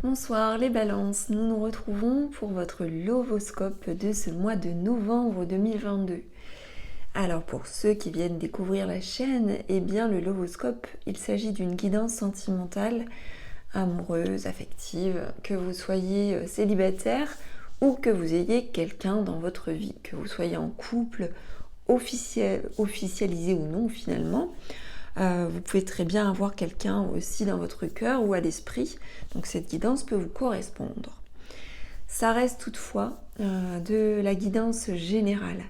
Bonsoir les balances, nous nous retrouvons pour votre lovoscope de ce mois de novembre 2022. Alors pour ceux qui viennent découvrir la chaîne, eh bien le lovoscope, il s'agit d'une guidance sentimentale, amoureuse, affective, que vous soyez célibataire ou que vous ayez quelqu'un dans votre vie, que vous soyez en couple, officialisé ou non finalement. Vous pouvez très bien avoir quelqu'un aussi dans votre cœur ou à l'esprit, donc cette guidance peut vous correspondre. Ça reste toutefois de la guidance générale.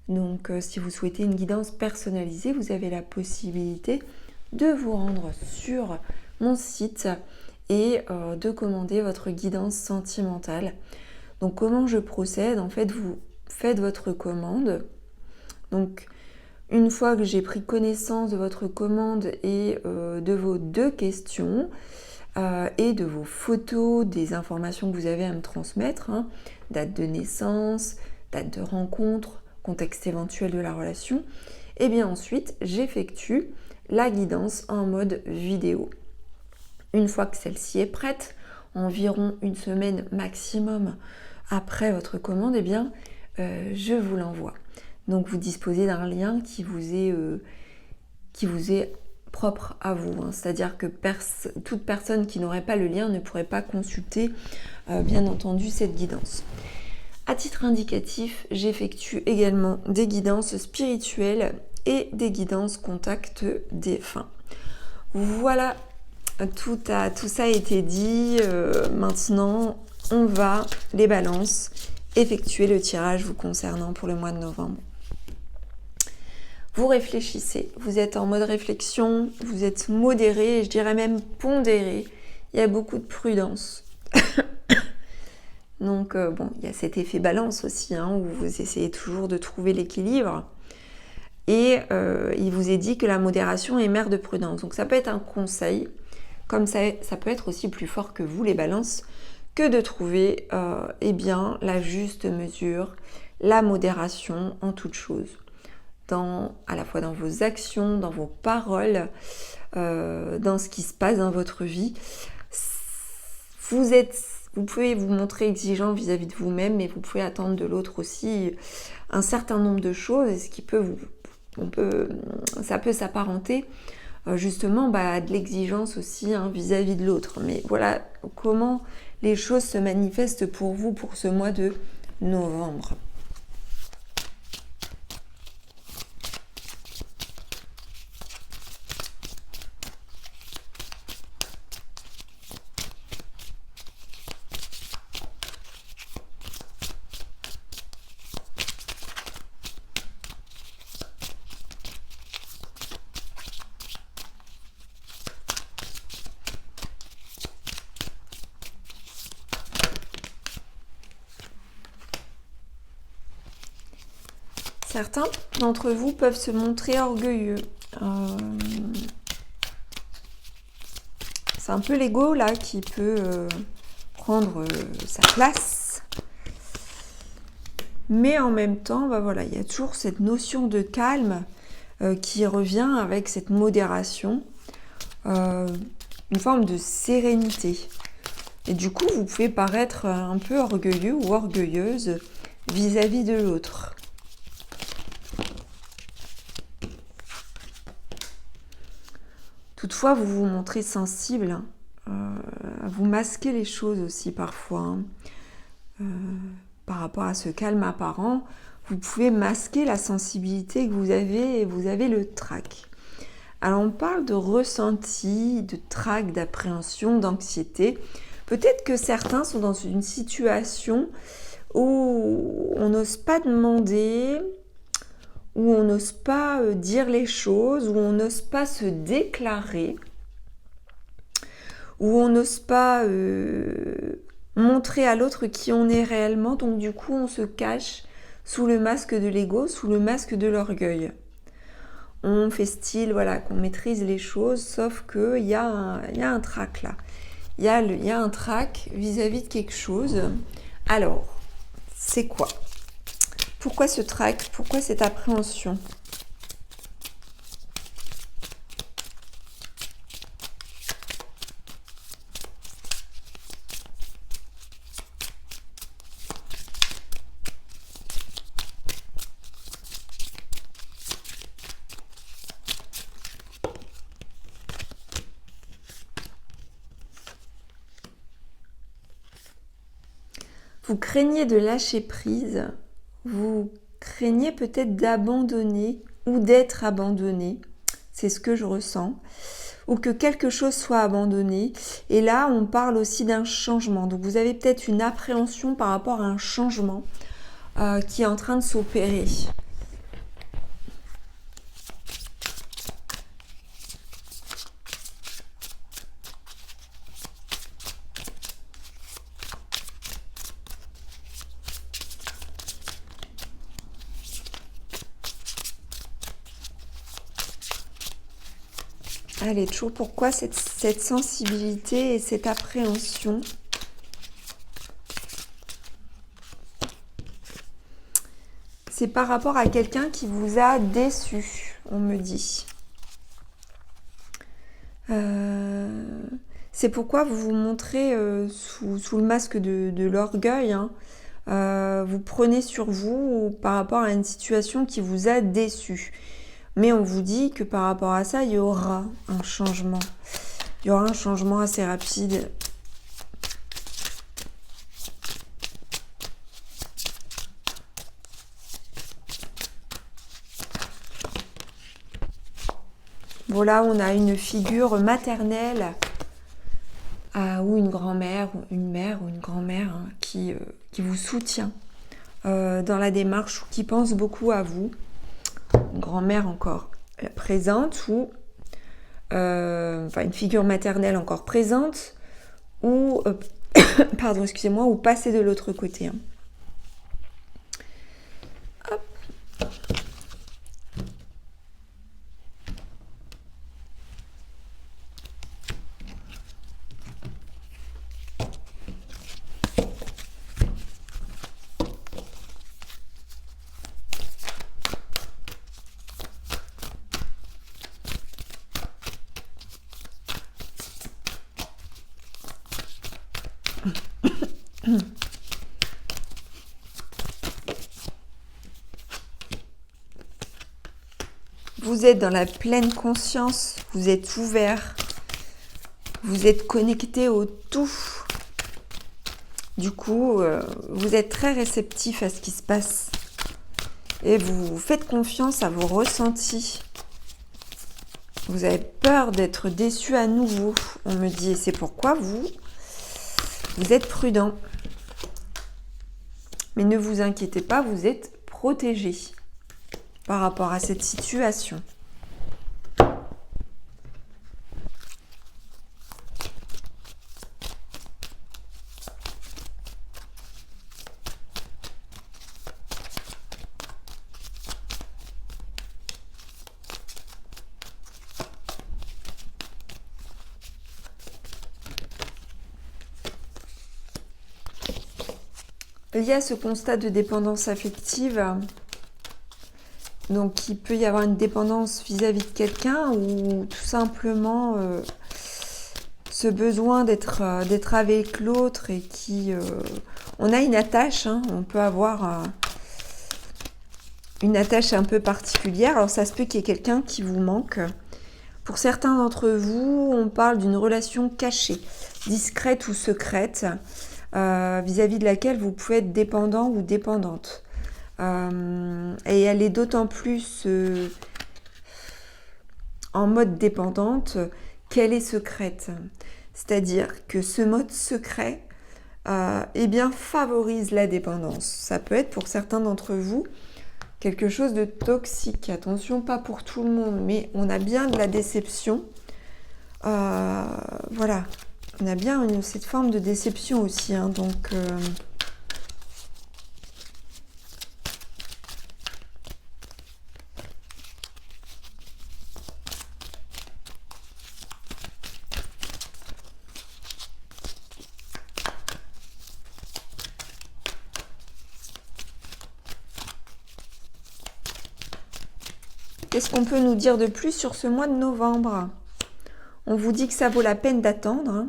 Donc si vous souhaitez une guidance personnalisée, vous avez la possibilité de vous rendre sur mon site et de commander votre guidance sentimentale. Donc comment je procède? En fait, vous faites votre commande. Donc une fois que j'ai pris connaissance de votre commande et de vos 2 questions et de vos photos, des informations que vous avez à me transmettre, date de naissance, date de rencontre, contexte éventuel de la relation, et bien ensuite j'effectue la guidance en mode vidéo. Une fois que celle-ci est prête, environ une semaine maximum après votre commande, eh bien je vous l'envoie. Donc vous disposez d'un lien qui vous est propre à vous. C'est-à-dire que toute personne qui n'aurait pas le lien ne pourrait pas consulter, bien entendu, cette guidance. À titre indicatif, j'effectue également des guidances spirituelles et des guidances contact défunts. Voilà, tout ça a été dit. Maintenant, on va, les balances, effectuer le tirage vous concernant pour le mois de novembre. Vous réfléchissez, vous êtes en mode réflexion, vous êtes modéré, et je dirais même pondéré. Il y a beaucoup de prudence. Donc il y a cet effet balance aussi, où vous essayez toujours de trouver l'équilibre. Et il vous est dit que la modération est mère de prudence. Donc ça peut être un conseil, comme ça peut être aussi plus fort que vous, les balances, que de trouver la juste mesure, la modération en toute chose. À la fois dans vos actions, dans vos paroles, dans ce qui se passe dans votre vie. Vous pouvez vous montrer exigeant vis-à-vis de vous-même, mais vous pouvez attendre de l'autre aussi un certain nombre de choses, et ce qui ça peut s'apparenter justement à de l'exigence aussi vis-à-vis de l'autre. Mais voilà comment les choses se manifestent pour vous pour ce mois de novembre. Certains d'entre vous peuvent se montrer orgueilleux. C'est un peu l'ego là qui peut prendre sa place. Mais en même temps, il y a toujours cette notion de calme qui revient avec cette modération, une forme de sérénité. Et du coup, vous pouvez paraître un peu orgueilleux ou orgueilleuse vis-à-vis de l'autre. Toutefois, vous vous montrez sensible, vous masquez les choses aussi parfois. Par rapport à ce calme apparent, vous pouvez masquer la sensibilité que vous avez et vous avez le trac. Alors on parle de ressenti, de trac, d'appréhension, d'anxiété. Peut-être que certains sont dans une situation où on n'ose pas demander, où on n'ose pas dire les choses, où on n'ose pas se déclarer, où on n'ose pas montrer à l'autre qui on est réellement. Donc du coup, on se cache sous le masque de l'ego, sous le masque de l'orgueil. On fait qu'on maîtrise les choses, sauf qu'il y a un trac là. Il y a un trac vis-à-vis de quelque chose. Alors, c'est quoi ? Pourquoi ce trac ? Pourquoi cette appréhension ? Vous craignez de lâcher prise, vous craignez peut-être d'abandonner ou d'être abandonné, c'est ce que je ressens, ou que quelque chose soit abandonné. Et là, on parle aussi d'un changement. Donc vous avez peut-être une appréhension par rapport à un changement qui est en train de s'opérer. Allez, toujours pourquoi cette sensibilité et cette appréhension? C'est par rapport à quelqu'un qui vous a déçu, on me dit. C'est pourquoi vous vous montrez sous le masque de l'orgueil. Hein. Vous prenez sur vous par rapport à une situation qui vous a déçu. Mais on vous dit que par rapport à ça, il y aura un changement. Il y aura un changement assez rapide. Voilà, on a une figure maternelle ou une grand-mère, ou une mère ou une grand-mère hein, qui vous soutient dans la démarche ou qui pense beaucoup à vous. Une grand-mère encore présente ou une figure maternelle encore présente ou pardon, excusez-moi, ou passer de l'autre côté. Hein. Hop. Vous êtes dans la pleine conscience, vous êtes ouvert, vous êtes connecté au tout. Du coup, vous êtes très réceptif à ce qui se passe et vous faites confiance à vos ressentis. Vous avez peur d'être déçu à nouveau, on me dit, et c'est pourquoi vous êtes prudent. Mais ne vous inquiétez pas, vous êtes protégé par rapport à cette situation. Il y a ce constat de dépendance affective. Donc, il peut y avoir une dépendance vis-à-vis de quelqu'un ou tout simplement ce besoin d'être avec l'autre et qui... on a une attache, hein, on peut avoir une attache un peu particulière. Alors, ça se peut qu'il y ait quelqu'un qui vous manque. Pour certains d'entre vous, on parle d'une relation cachée, discrète ou secrète, vis-à-vis de laquelle vous pouvez être dépendant ou dépendante. Et elle est d'autant plus en mode dépendante qu'elle est secrète. C'est-à-dire que ce mode secret favorise la dépendance. Ça peut être pour certains d'entre vous quelque chose de toxique. Attention, pas pour tout le monde, mais on a bien de la déception. Voilà, on a bien cette forme de déception aussi. Hein, donc... Qu'est-ce qu'on peut nous dire de plus sur ce mois de novembre? On vous dit que ça vaut la peine d'attendre. Hein.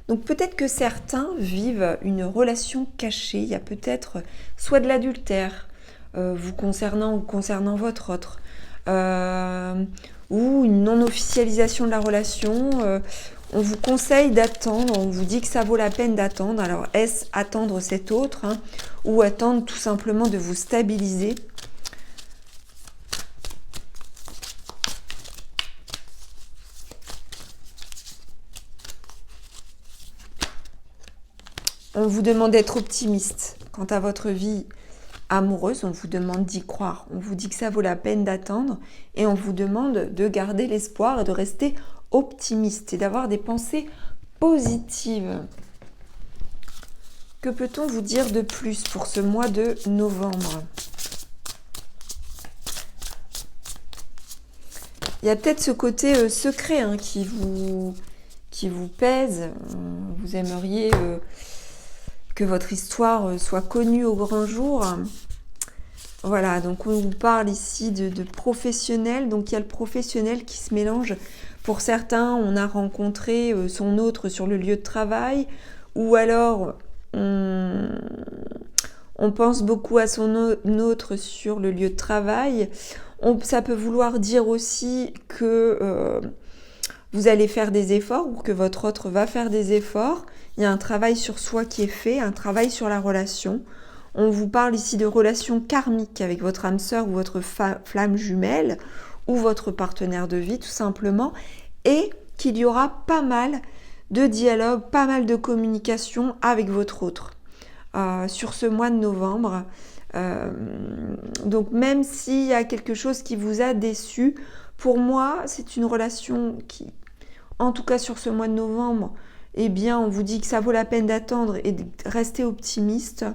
Donc peut-être que certains vivent une relation cachée. Il y a peut-être soit de l'adultère vous concernant ou concernant votre autre, ou une non-officialisation de la relation, On vous conseille d'attendre, on vous dit que ça vaut la peine d'attendre. Alors, est-ce attendre cet autre hein, ou attendre tout simplement de vous stabiliser? On vous demande d'être optimiste quant à votre vie amoureuse, on vous demande d'y croire. On vous dit que ça vaut la peine d'attendre et on vous demande de garder l'espoir et de rester optimiste et d'avoir des pensées positives. Que peut-on vous dire de plus pour ce mois de novembre? Il y a peut-être ce côté secret hein, qui vous pèse. Vous aimeriez que votre histoire soit connue au grand jour. Voilà, donc on vous parle ici de professionnel. Donc il y a le professionnel qui se mélange. Pour certains, on a rencontré son autre sur le lieu de travail, ou alors on pense beaucoup à son autre sur le lieu de travail. Ça peut vouloir dire aussi que vous allez faire des efforts ou que votre autre va faire des efforts. Il y a un travail sur soi qui est fait, un travail sur la relation. On vous parle ici de relations karmiques avec votre âme sœur ou votre flamme jumelle ou votre partenaire de vie tout simplement, et qu'il y aura pas mal de dialogue, pas mal de communication avec votre autre sur ce mois de novembre. Donc même s'il y a quelque chose qui vous a déçu, pour moi c'est une relation qui, en tout cas sur ce mois de novembre, eh bien on vous dit que ça vaut la peine d'attendre et de rester optimiste.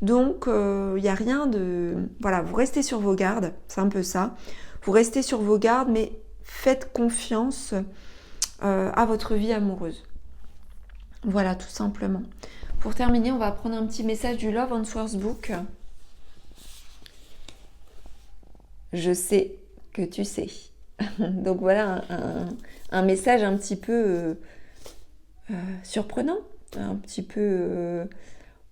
Donc, il n'y a rien de... Voilà, vous restez sur vos gardes, c'est un peu ça. Vous restez sur vos gardes, mais faites confiance à votre vie amoureuse. Voilà, tout simplement. Pour terminer, on va prendre un petit message du Love Answers Book. Je sais que tu sais. Donc voilà, un message un petit peu surprenant, un petit peu...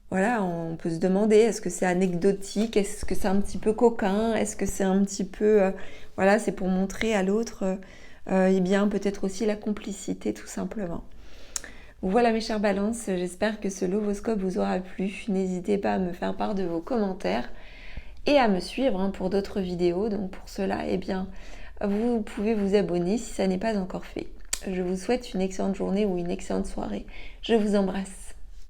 Voilà, on peut se demander, est-ce que c'est anecdotique, est-ce que c'est un petit peu coquin, est-ce que c'est un petit peu... voilà, c'est pour montrer à l'autre, eh bien, peut-être aussi la complicité, tout simplement. Voilà mes chères balances, j'espère que ce Lovoscope vous aura plu. N'hésitez pas à me faire part de vos commentaires et à me suivre hein, pour d'autres vidéos. Donc pour cela, eh bien, vous pouvez vous abonner si ça n'est pas encore fait. Je vous souhaite une excellente journée ou une excellente soirée. Je vous embrasse.